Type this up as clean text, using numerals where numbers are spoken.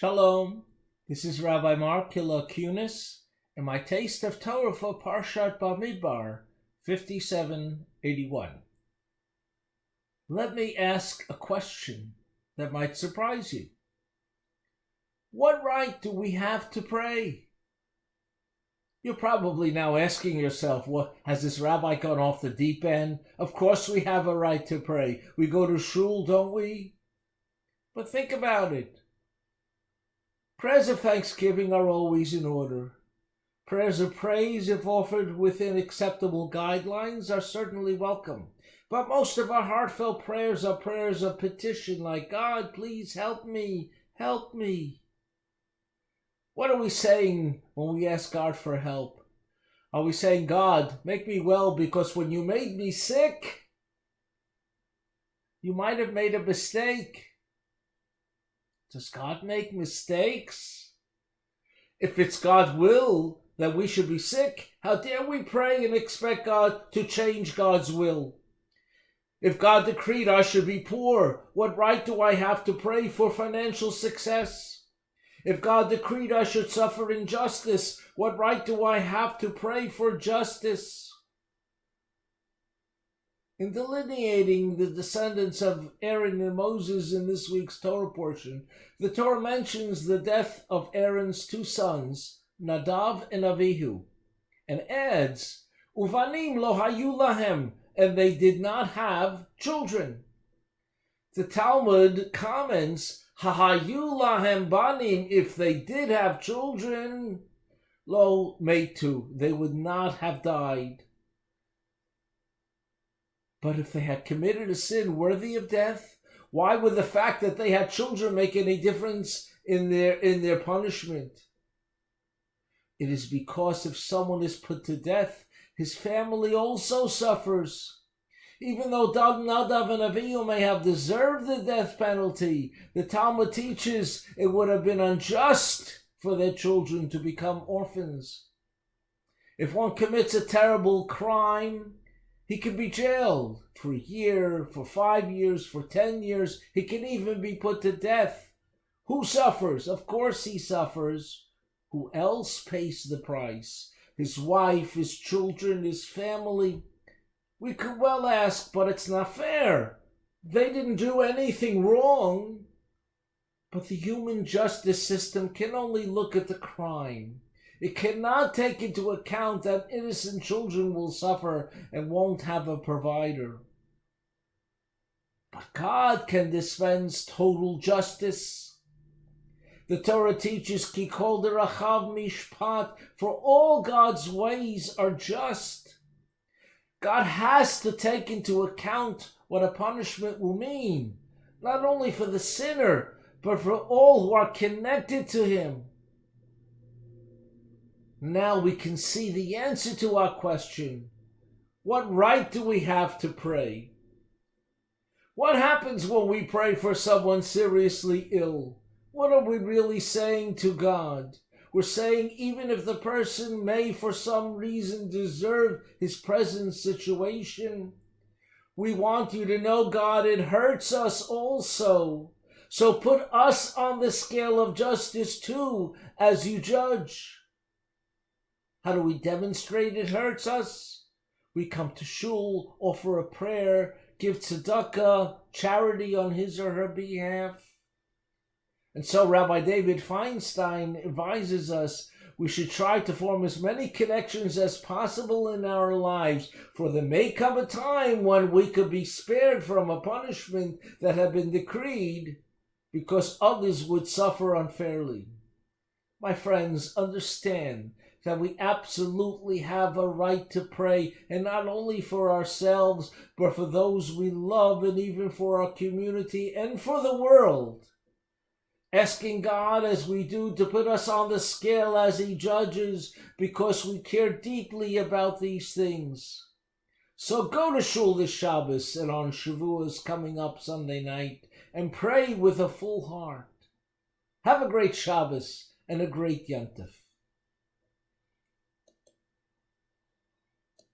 Shalom, this is Rabbi Mark Kunis, and my taste of Torah for Parshat Bamidbar 5781. Let me ask a question that might surprise you. What right do we have to pray? You're probably now asking yourself, what, has this rabbi gone off the deep end? Of course we have a right to pray. We go to shul, don't we? But think about it. Prayers of thanksgiving are always in order. Prayers of praise, if offered within acceptable guidelines, are certainly welcome. But most of our heartfelt prayers are prayers of petition, like, God, please help me, help me. What are we saying when we ask God for help? Are we saying, God, make me well because when you made me sick, you might have made a mistake? Does God make mistakes? If it's God's will that we should be sick, how dare we pray and expect God to change God's will? If God decreed I should be poor, what right do I have to pray for financial success? If God decreed I should suffer injustice, what right do I have to pray for justice? In delineating the descendants of Aaron and Moses in this week's Torah portion, the Torah mentions the death of Aaron's two sons, Nadav and Avihu, and adds, Uvanim lo hayu lahem, and they did not have children. The Talmud comments, Hahayu lahem banim, if they did have children, lo metu, they would not have died. But if they had committed a sin worthy of death, why would the fact that they had children make any difference in their punishment? It is because if someone is put to death, his family also suffers. Even though Nadav and Avihu may have deserved the death penalty, the Talmud teaches it would have been unjust for their children to become orphans. If one commits a terrible crime, he can be jailed for a year, for 5 years, for 10 years. He can even be put to death. Who suffers? Of course he suffers. Who else pays the price? His wife, his children, his family. We could well ask, but it's not fair. They didn't do anything wrong. But the human justice system can only look at the crime. It cannot take into account that innocent children will suffer and won't have a provider. But God can dispense total justice. The Torah teaches, Ki kol derachav mishpat, for all God's ways are just. God has to take into account what a punishment will mean, not only for the sinner, but for all who are connected to him. Now we can see the answer to our question. What right do we have to pray? What happens when we pray for someone seriously ill? What are we really saying to God? We're saying even if the person may for some reason deserve his present situation, we want you to know, God, it hurts us also. So put us on the scale of justice too as you judge. How do we demonstrate it hurts us? We come to shul, offer a prayer, give tzedakah, charity on his or her behalf. And so Rabbi David Feinstein advises us we should try to form as many connections as possible in our lives, for there may come a time when we could be spared from a punishment that had been decreed because others would suffer unfairly. My friends, understand that we absolutely have a right to pray, and not only for ourselves, but for those we love, and even for our community and for the world. Asking God as we do to put us on the scale as he judges, because we care deeply about these things. So go to shul this Shabbos and on Shavuos coming up Sunday night, and pray with a full heart. Have a great Shabbos and a great Yom Tov.